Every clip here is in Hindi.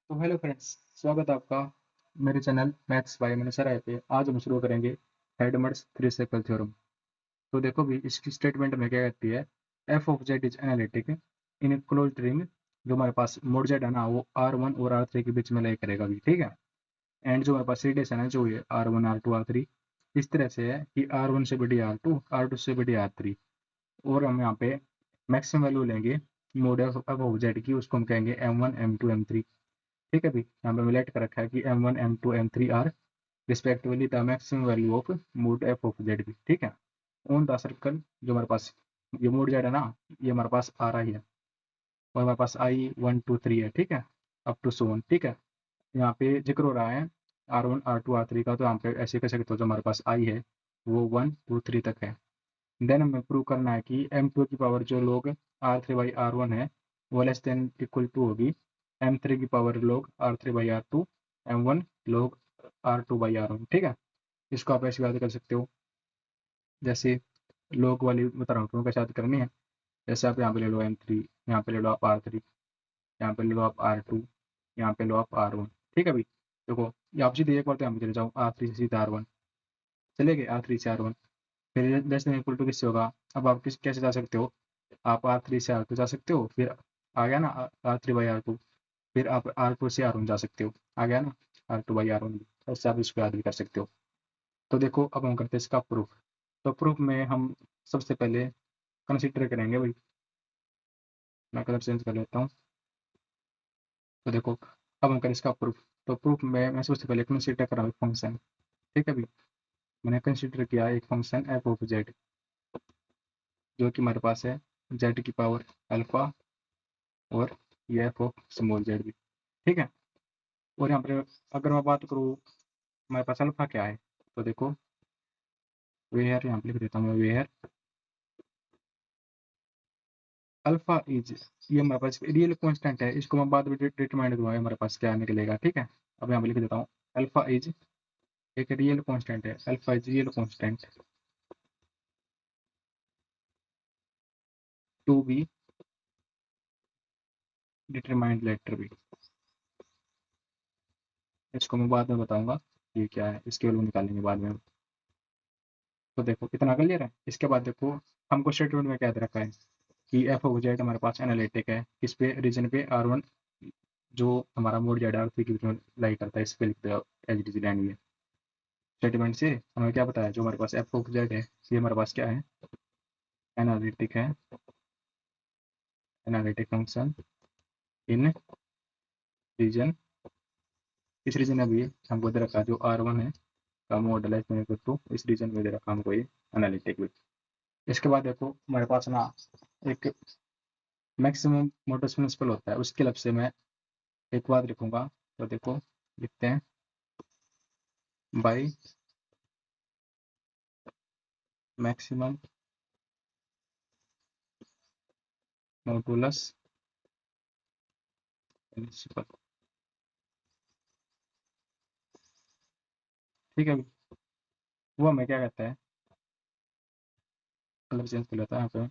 तो हेलो फ्रेंड्स, स्वागत है आपका मेरे चैनल मैथ्स बाय मनीषा पे। आज हम शुरू करेंगे हेडमर्स थ्री सर्कल थ्योरम। तो देखो भी इसकी स्टेटमेंट में क्या कहती है। F of Z is analytic in close ring. जो हमारे पास मोड जेड है ना, वो आर वन और आर थ्री के बीच में लाई करेगा भी, ठीक है। एंड जो हमारे पास रेडियस है ना, जो ये R one R two R three इस तरह से है कि आर वन से बड़ी आर टू से बड़ी आर थ्री। और हम यहाँ पे मैक्सिमम वैल्यू लेंगे मोड एफ ऑफ जेड की, उसको हम कहेंगे M one M two M three. ठीक है भी, यहाँ पे मिलेट कर रखा है कि M one M two M three are respectively the maximum value of mod F of Z भी, ठीक है। ऑन द सर्कल जो हमारे पास ये मोड जेड है ना, ये हमारे पास आ रहा ही है। और हमारे पास आई वन टू थ्री है, ठीक है, अप टू सोन, ठीक है। यहाँ पे जिक्र हो रहा है R one R two R three का, तो यहाँ पे ऐसे कह सकते हो जो हमारे पास आई है वो वन टू थ्री तक है। देन हमें प्रूव करना है कि एम टू की पावर जो लोग R three by R one है वो लेस देन इक्वल टू होगी एम थ्री की पावर लोग R three by R two, M one लोग R two by R one, ठीक है। इसको आप ऐसे याद कर सकते हो, जैसे लोग वाली बता रहा हूँ तुमको कैसे याद करनी है। जैसे आप यहाँ पे ले लो एम थ्री, यहाँ पे ले लो आप आर थ्री, यहाँ पे ले लो आप आर टू, यहाँ पे लो आप आर वन, ठीक है भाई। देखो ये आप सीधे एक बार तो यहाँ पे चले जाओ आर थ्री से सीधा आर वन, चले गए आर थ्री से आर वन। फिर लेस देन इक्वल टू किससे होगा, अब आप किस कैसे जा सकते हो, आप आर थ्री से आर टू जा सकते हो, फिर आ गया ना R three by R two, फिर आप आर टू से आर वन जा सकते हो, आ गया ना R two by R one. ऐसे आप इसको याद भी कर सकते हो। तो देखो अब हम करते हैं इसका प्रूफ। तो प्रूफ में हम सबसे पहले कंसिडर करेंगे भाई, मैं कलर चेंज कर लेता हूँ। तो देखो अब हम करें इसका प्रूफ। तो प्रूफ में मैं सबसे पहले कंसिडर कर रहा हूँ फंक्शन, ठीक है भाई। मैंने कंसिडर किया एक फंक्शन एफ ऑफ जेड, जो कि हमारे पास है जेड की पावर अल्फा और ये एफ ऑफ स्मॉल जेड भी, ठीक है। और यहाँ पर अगर मैं बात करूँ हमारे पास अल्फा क्या है, तो देखो वेयर यहाँ पे लिख देता हूँ मैं, वेयर अल्फा इज, ये हमारे पास रियल कांस्टेंट है, इसको मैं बाद में डिटरमाइन करूँगा हमारे पास क्या निकलेगा, ठीक है। अब यहाँ पे लिख देता हूँ अल्फा इज एक रियल कांस्टेंट है, alpha is real constant to be determined later बी। इसको मैं बाद में बताऊंगा ये क्या है, इसके वैल्यू निकालेंगे बाद में। तो देखो कितना क्लियर है। इसके बाद देखो हमको स्टेटमेंट में क्या दे रखा है कि एफ ऑफ जेड हमारे पास एनालिटिक है किस पे, रीजन पे आर वन, जो हमारा मोड जेड आर थ्री की लाई करता है, इस पे लिखते हैं एच डी सी लैंड में। स्टेटमेंट से हमें क्या बताया, जो हमारे पास एफ ऑफ जेड है ये हमारे पास क्या है, एनालिटिक है, एनालिटिक फंक्शन इन रीजन, इस रीजन में भी हमको दे रखा है जो आर वन है का मॉडल है इसमें टू, इस रीजन में दे रखा हमको ये एनालिटिक भी। इसके बाद देखो हमारे पास ना एक मैक्सिमम मोटर्स प्रिंसिपल होता है, उसके लब से मैं एक बात लिखूंगा। तो देखो लिखते हैं बाई मैक्सिमम मॉडुलस प्रिंसिपल, ठीक है। वो हमें क्या कहता है, कलर चेंज कर लेता है यहाँ पे।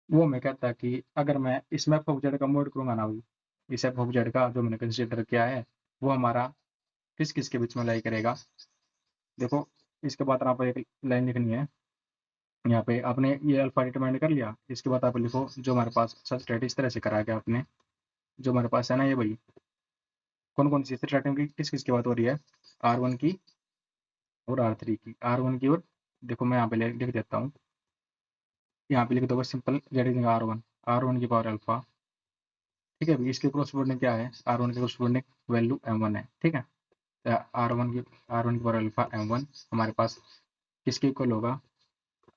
वो हमें कहता है कि अगर मैं इस मैप ऑफ जेड का मोड करूंगा ना भाई, इस एफ ऑफ जेड का जो मैंने कंसिडर किया है वो हमारा किस किस के बीच में लाई करेगा। देखो इसके बाद आप एक लाइन लिखनी है, यहाँ पे आपने ये अल्फा डिटरमाइन कर लिया, इसके बाद आप लिखो जो हमारे पास सबस्ट्रेट इस तरह से करा गया आपने, जो हमारे पास है ना ये भाई, कौन कौन सी स्ट्रेटिंग की किस किस की बात हो रही है, आर वन की और आर थ्री की, आर वन की। और देखो मैं यहाँ पे लिख देता हूँ, यहाँ पे लिख दो बस simple Z is R one की पावर अल्फा, ठीक है। इसके क्रॉसवर्डिंग क्या है, आर वन के क्रॉसवर्डिंग वैल्यू एम वन है, ठीक है। आर वन की पावर अल्फा एम वन हमारे पास किसके इक्वल होगा,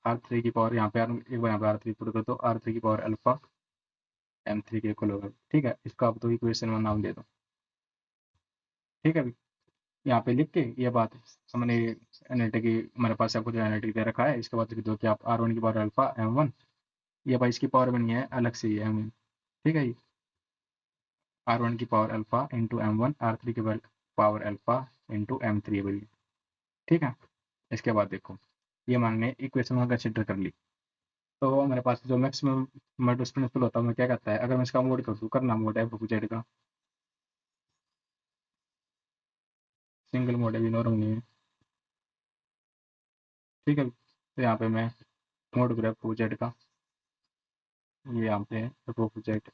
आर थ्री की पावर, यहाँ पे एक बार यहाँ पे आर थ्री पुट कर दो, आर थ्री की पावर अल्फा एम थ्री के इक्वल होगा, ठीक है। इसको आप तो इक्वेशन में नाम दे दो, ठीक है। यहाँ पे लिख के ये बात हमने एनालिटिक की हमारे पास सब कुछ एनालिटिक दे रखा है, इसके बाद लिख दो कि आप आर वन की पावर अल्फा एम वन, ये भाई इसकी पावर बनी है अलग से ही एम वन, ठीक है। आर वन की power alpha into M one, R three की power alpha into M three बनी, ठीक है। इसके बाद देखो ये हमने इक्वेशन में कंसिडर कर ली, तो मेरे पास जो मैक्सिमम मल्टीपल प्रिंसिपल होता है मैं क्या कहता है, अगर मैं इसका मोड कर दूँ, करना मोड है जेड का, सिंगल मोड है, नॉर्मल नहीं है, ठीक है। तो यहाँ पे मैं मोड करूँ जेड का, ये यहाँ पे है जेड,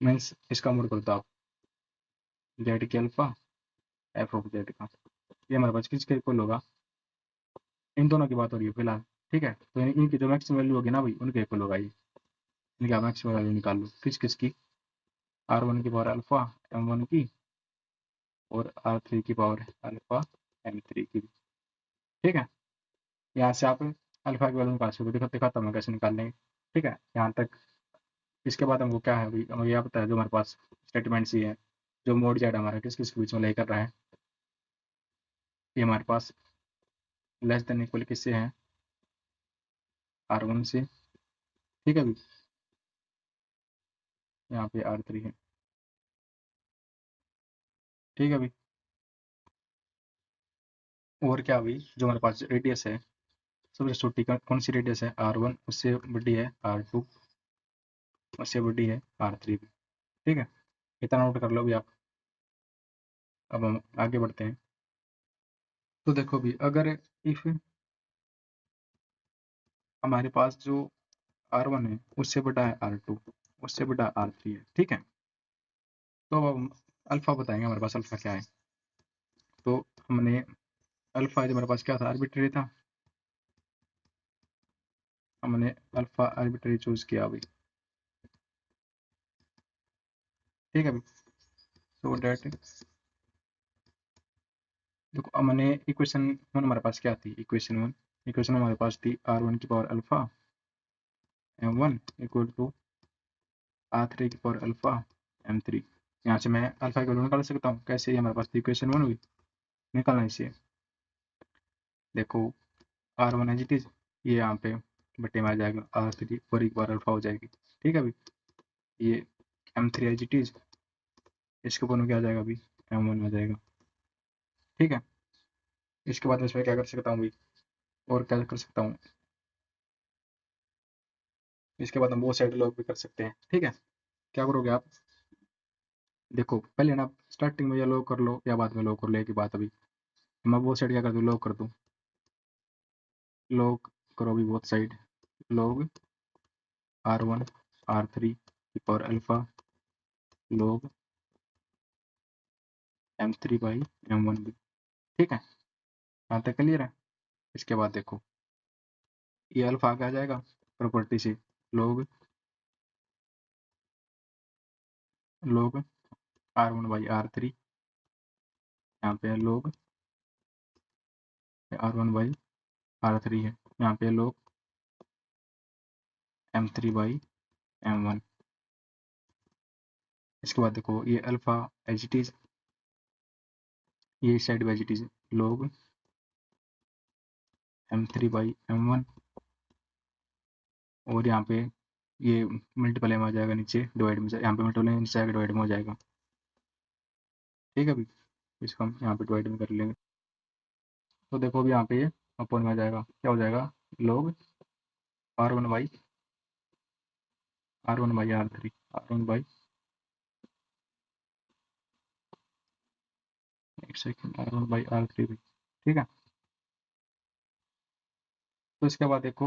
मीन्स इसका मोड करता आप जेड की अल्फा, एफ ऑफ जेड का। ये हमारे पास किसके इक्वल होगा, इन दोनों की बात हो रही है फिलहाल, ठीक है। तो इनकी जो मैक्सिमम वैल्यू होगी ना भाई, उनके इक्वल होगा ये। इनकी मैक्सिमम वैल्यू निकाल लो, किस किस की, आर वन की पावर अल्फा एम वन की, और आर थ्री की पावर अल्फा एम थ्री की, ठीक है। यहाँ से आप अल्फा की वैल्यू निकाल सकते हो, दिखाता हूँ मैं कैसे निकालने, ठीक है, यहाँ तक। इसके बाद हमको क्या है भाई, हमें यह पता है जो हमारे पास स्टेटमेंट्स ही है, जो मोड जेड हमारा किस किस के बीच में ले कर रहा है, ये हमारे पास लेस देन इक्वल किससे है, आर वन से, ठीक है भाई, यहाँ पे आर थ्री है, ठीक है भाई। और क्या भाई, जो हमारे पास रेडियस है, सबसे छोटी कौन सी रेडियस है, आर वन, उससे बड़ी है आर टू, उससे बड़ी है आर थ्री, ठीक है। इतना नोट कर लो भी आप। अब हम आगे बढ़ते हैं। तो देखो भी, अगर इफ हमारे पास जो आर वन है उससे बड़ा है आर टू, उससे बड़ा आर थ्री है, ठीक है। तो अब हम अल्फा बताएंगे हमारे पास अल्फा क्या है। तो हमने अल्फा जो हमारे पास क्या था, आर्बिट्रेरी था, हमने अल्फा आर्बिट्रेरी चूज किया अभी, ठीक है। सो डेट, देखो हमने इक्वेशन वन हमारे पास क्या थी, इक्वेशन हमारे पास थी आर वन की power alpha M one equal to R three की पावर अल्फा एम थ्री। यहाँ से मैं अल्फा की वैल्यू निकाल सकता हूँ, कैसे, ये हमारे पास इक्वेशन वन हुई, निकालना इसे। देखो R one as it is, ये यहाँ पे बटे में आ जाएगा आर थ्री, और एक बार अल्फा हो जाएगी, ठीक है अभी। ये M three as it is, इसके ऊपर में क्या आ जाएगा अभी, एम वन आ जाएगा, ठीक है। इसके बाद में इसमें क्या कर सकता हूँ भाई, और क्या कर सकता हूँ, इसके बाद हम वो साइड लॉग भी कर सकते हैं, ठीक है। क्या करोगे आप, देखो पहले ना स्टार्टिंग में या लॉग कर लो या बाद में लॉग कर लो, एक ही बात अभी। मैं वो साइड क्या कर दूँ, लॉग कर दूँ, लॉग करो भी बहुत side, log R one R three की power alpha log M three by M one भी, ठीक है। यहाँ तक क्लियर है। इसके बाद देखो ये अल्फा आगे आ जाएगा प्रॉपर्टी से, log log R one by R three, यहाँ पे log R one by R three है, यहाँ पे log M three by M one. इसके बाद देखो ये अल्फा एज इट इज, ये side by as it is log M three by M one, और यहाँ पे ये मल्टीप्लाई में आ जाएगा, नीचे डिवाइड में, यहाँ पे मल्टीप्लाई नीचे आएगा, डिवाइड में हो जाएगा, ठीक है अभी। इसको हम यहाँ पे डिवाइड में कर लेंगे, तो देखो अभी यहाँ पे ये अपन में आ जाएगा, क्या हो जाएगा, log R one by R three, R one by, एक second, R one by R three, ठीक है। तो इसके बाद देखो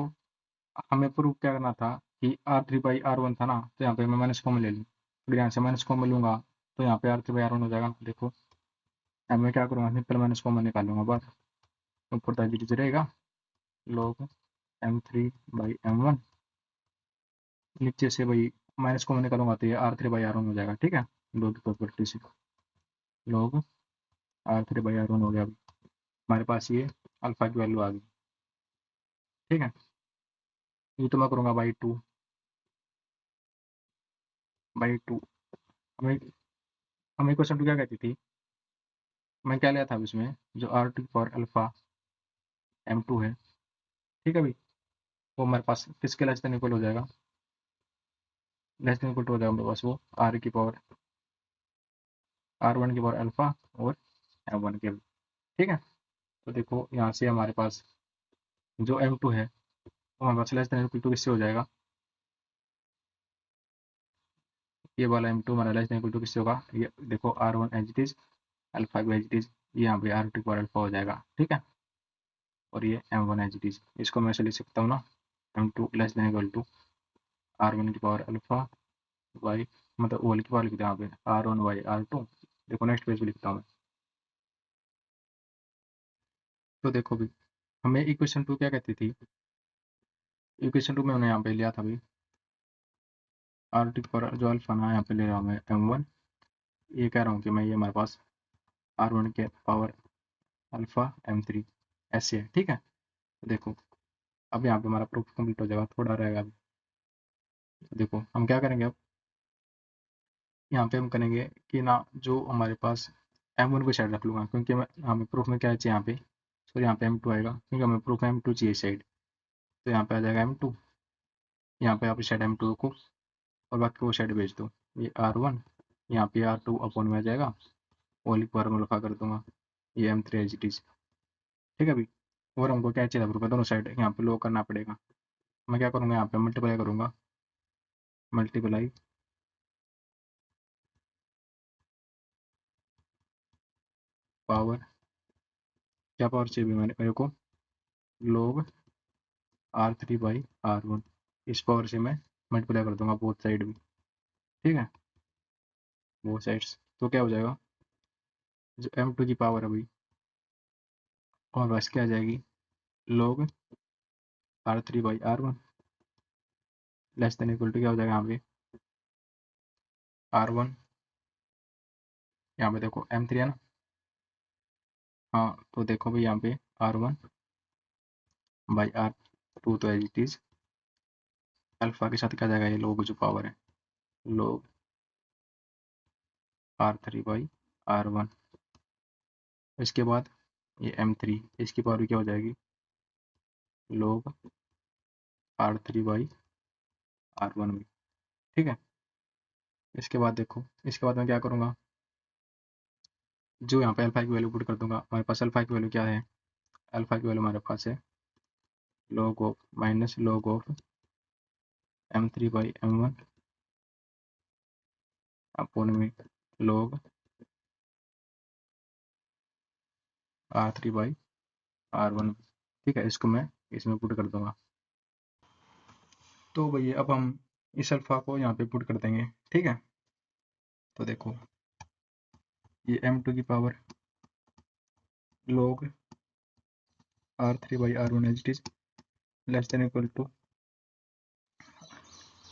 हमें प्रूव क्या करना था कि R three by R one था ना, तो यहाँ पे मैं माइनस कॉमन ले लूँ, फिर यहाँ से माइनस कॉमन लूँगा, तो यहाँ पे R three by R one हो जाएगा। देखो अब मैं क्या करूँगा, सिंपल माइनस कॉमन निकालूंगा बार, ऊपर तक जीरो रहेगा, log M three by M one, नीचे से भाई माइनस कॉमन निकालूंगा तो ये R three by R one हो जाएगा, ठीक है। दो की प्रॉपर्टी से log R three by R one हो गया, अभी हमारे पास ये अल्फा की वैल्यू आ गई, ठीक है। ये तो मैं करूँगा बाई टू। हमें हमें क्वेश्चन टू क्या कहती थी, मैं क्या लिया था अब इसमें, जो R T for alpha M two है, ठीक है भाई, वो हमारे पास किसके लेस देन इक्वल हो जाएगा, लेस देन इक्वल टू हो जाएगा हमारे पास वो आर की पावर आर वन की पावर अल्फा और एम वन के, ठीक है। तो देखो यहाँ से हमारे पास जो एम टू है तो हमारे पास लेस देन इक्वल टू किससे हो जाएगा, ये वाला M2 हमारा लेस देन इक्वल टू किससे होगा, ये देखो R1 as it is, alpha भी एज इट इज, यहाँ पे R2 पर अल्फा हो जाएगा, ठीक है। और ये M1 एज इट इज, इसको मैं ऐसे लिख सकता हूँ ना, M2 less than equal to R1 की पावर अल्फा वाई, मतलब ओल की पावर लिखते हैं यहाँ पे R1 बाई R2। देखो नेक्स्ट पेज पे लिखता हूँ मैं। तो देखो भी हमें इक्वेशन 2 क्या कहती थी, इक्वेशन 2 में हमने यहाँ पे लिया था भी आर टी पर जो अल्फा ना यहाँ पे ले रहा हूँ मैं M1, ये कह रहा हूँ कि मैं ये हमारे पास R1 के पावर अल्फा M3 ऐसे है, ठीक है। तो देखो अब यहाँ पे हमारा प्रूफ कंप्लीट हो जाएगा, थोड़ा रहेगा अभी। तो देखो हम क्या करेंगे अब, यहाँ पे हम करेंगे कि ना जो हमारे पास M1 को साइड रख लूँगा, क्योंकि मैं हमें प्रूफ में क्या चाहिए यहाँ पे, सॉरी यहाँ पे M2 आएगा, क्योंकि हमें प्रूफ में M2 चाहिए साइड। तो यहाँ पे आ जाएगा M2, यहाँ पे आप साइड M2 को और बाकी को साइड भेज दो, ये R1, यहाँ पे R2 अपॉन में आ जाएगा, ओली पर मैं लिखा कर दूंगा ये M3 एज इट इज, ठीक है अभी। और हमको क्या चाहिए प्रूफ है, दोनों साइड यहाँ पे लो करना पड़ेगा। मैं क्या करूँगा, यहाँ पे मल्टीप्लाई करूँगा, मल्टीप्लाई पावर, क्या पावर चाहिए मेरे को, लोग R3 बाई R1, इस पावर से मैं मल्टीप्लाई कर दूंगा बोथ साइड भी, ठीक है, बोथ साइड्स। तो क्या हो जाएगा, जो M2 की पावर है भाई, और बस क्या आ जाएगी, log R3 by R1 less than equal to क्या हो जाएगा यहाँ पे R1, यहाँ पे देखो M3 है ना, हाँ तो देखो भाई यहाँ पे R1 बाई R2, तो एज इट इज अल्फा के साथ क्या जाएगा, ये लोग जो पावर है लोग R3 बाई R1, इसके बाद ये M3, इसकी पावर भी क्या हो जाएगी, लोग R3 बाई R1 में, ठीक है। इसके बाद देखो, इसके बाद मैं क्या करूँगा, जो यहाँ पे अल्फा की वैल्यू पुट कर दूंगा, हमारे पास अल्फा की वैल्यू क्या है, अल्फा की वैल्यू हमारे पास है log of minus log of M3 by M1 upon में log R3 बाई R1, ठीक है। इसको मैं इसमें पुट कर दूंगा। तो भैया अब हम इस अल्फा को यहाँ पे पुट कर देंगे, ठीक है। तो देखो ये M2 की power log R3 by R1 as it is less than equal to,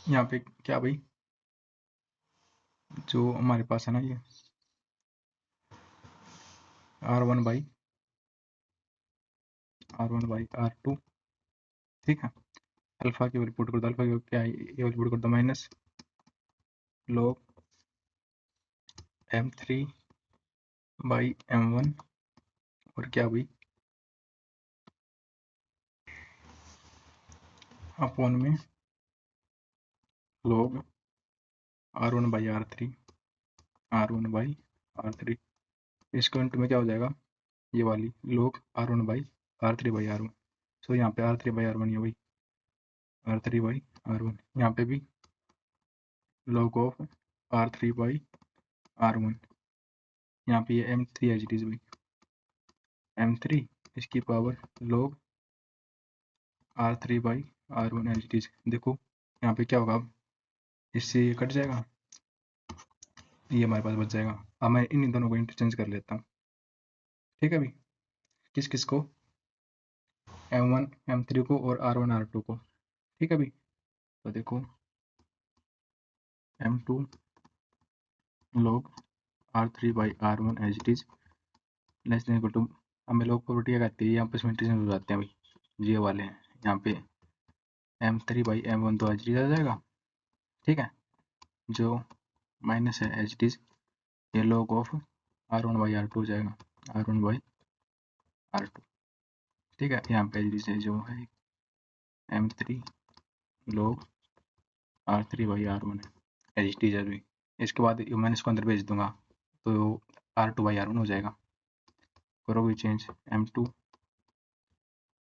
यहाँ पे क्या भाई, जो हमारे पास है ना ये R1 बाई R2, ठीक है। अल्फा की वैल्यू पुट कर दो, अल्फा की वैल्यू क्या है, ये वैल्यू पुट कर दो minus log M3 by M1, और क्या भाई अपॉन में log R1 by R3, R1 by R3, इसको इंटू में क्या हो जाएगा, ये वाली log R1 by R3 by R1, सो यहाँ पे R3 बाई R1 ये वही R3 बाई R1, यहाँ पे भी log of R3 by R1, यहाँ पे ये M3 एज इट इज भाई M3, इसकी power log R3 by R1 as it is. देखो यहाँ पे क्या होगा, अब इससे ये कट जाएगा, ये हमारे पास बच जाएगा। अब मैं इन दोनों को इंटरचेंज कर लेता हूँ, ठीक है भाई, किस किस को, M1 M3 को और R1 R2 को, ठीक है भाई। तो देखो M2 log R3 by R1 as it is less than equal to, हमें log प्रॉपर्टी क्या कहती है, यहाँ पे इंटरचेंज हो जाते हैं भाई, ये वाले हैं यहाँ पे M3 बाई M1 तो एज इट इज आ जाएगा, ठीक है। जो माइनस है एज इट इज ये log of R1 by R2 हो जाएगा, R1 बाई R2, ठीक है। यहाँ पे एज जो है M3 log R3 by R1 है एज इट इज अभी। इसके बाद मैं इसको अंदर भेज दूंगा, तो R2 बाई R1 हो जाएगा। करो भी change, M2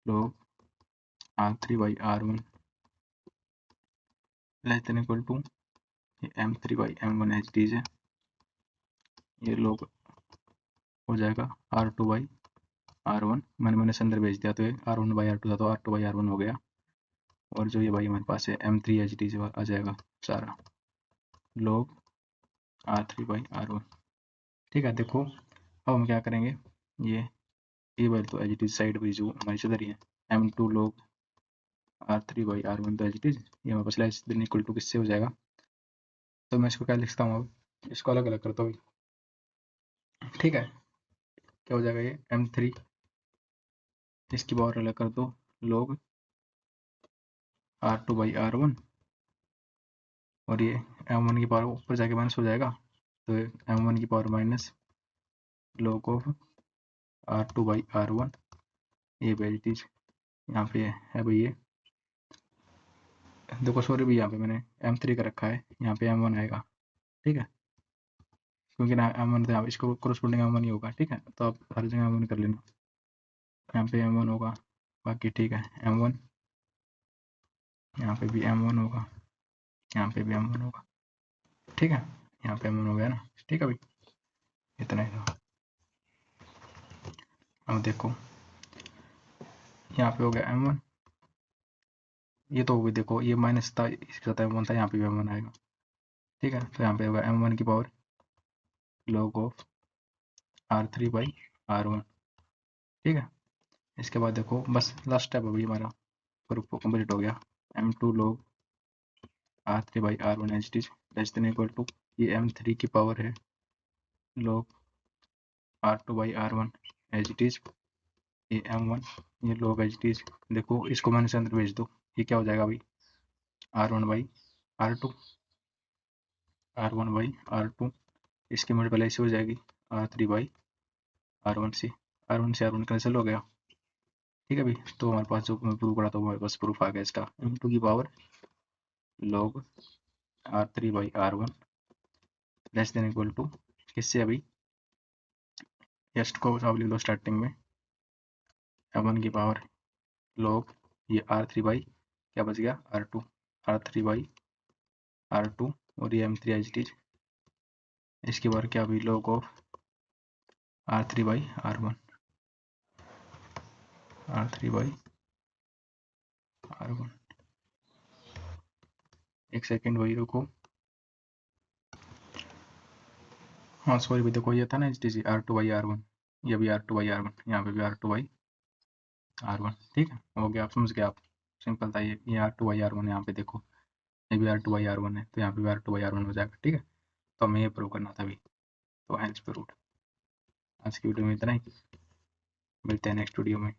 log R3/R1 less than equal to M3/M1 H D है, ये लोग हो जाएगा R2/R1। मैंने अंदर भेज दिया तो ये R1/R2 था तो R2/R1 हो गया। और जो ये भाई हमारे पास है M3 एच डी आ जाएगा सारा लोग R3/R1। ठीक है, देखो अब हम क्या करेंगे, ये वाली तो एच डी साइड भी जो हमारी इधर ही है, M2 लोग R3/R1 तो एच डी ये हमारे पास लेस देन इक्वल टू किससे हो जाएगा। तो मैं इसको क्या लिखता हूँ, अब इसको अलग अलग करता हूँ। ठीक है, क्या हो जाएगा, ये M3 इसकी पावर अलग कर दो लोग R2/R1 और ये M1 की पावर ऊपर जाके माइनस हो जाएगा तो M1 की power minus log of R2/R1। ये वैल्यूज यहाँ पे है भाई, ये देखो सॉरी भाई यहाँ पे मैंने M3 का रखा है, यहाँ पे M1 आएगा। ठीक है, क्योंकि ना M1 तो यहाँ इसको कोरस्पोंडिंग M1 ही होगा। ठीक है, तो आप हर जगह M1 कर लेना, यहाँ पे M1 होगा बाकी। ठीक है, M1 यहाँ पे भी M1 होगा, यहाँ पे भी M1 होगा। ठीक है, यहाँ पे M1 हो गया ना। ठीक है भाई, इतना ही था। अब देखो यहाँ पे हो गया M1, ये तो भी देखो ये माइनस था, इसके साथ M1 था, यहाँ पे भी M1 आएगा। ठीक है, तो यहाँ पे होगा M1 की पावर log ऑफ R3/R1। ठीक है, इसके बाद देखो बस लास्ट स्टेप अभी हमारा प्रूफ कंप्लीट हो गया। M2 log R3/R1 H D less than equal to ये M3 की पावर है log R2/R1 एच डी, ये M1 ये log एच डी। देखो इसको मैंने अंदर भेज दो, ये क्या हो जाएगा भाई R1/R2 R1/R2 इसकी मल्टीप्लाई ऐसे हो जाएगी R3/R1 से R1 कैंसिल हो गया। ठीक है भाई, तो हमारे पास जो प्रूफ पड़ा था हमारे पास प्रूफ आ गया इसका M2 की power log R3/R1 less than equal to किससे, अभी जस्ट को आप लिख दो स्टार्टिंग में M1 की पावर log ये R3 क्या बच गया R2 R3/R2 और ये M3 एच डी इसकी बार क्या भी log ऑफ R3/R1 एक सेकेंड वही रुको। हाँ सॉरी भाई, देखो ये था ना एच डी R2/R1, ये भी R2/R1, यहाँ पे भी R2/R1। ठीक है, हो गया, आप समझ गए आप, सिंपल था ये R2/R1 यहाँ पे देखो, ये भी R2/R1 है तो यहाँ पे भी R2/R1 हो जाएगा। ठीक है, तो हमें ये प्रूव करना था अभी, तो हेंस प्रूव्ड। आज की वीडियो में इतना ही, मिलते हैं नेक्स्ट वीडियो में।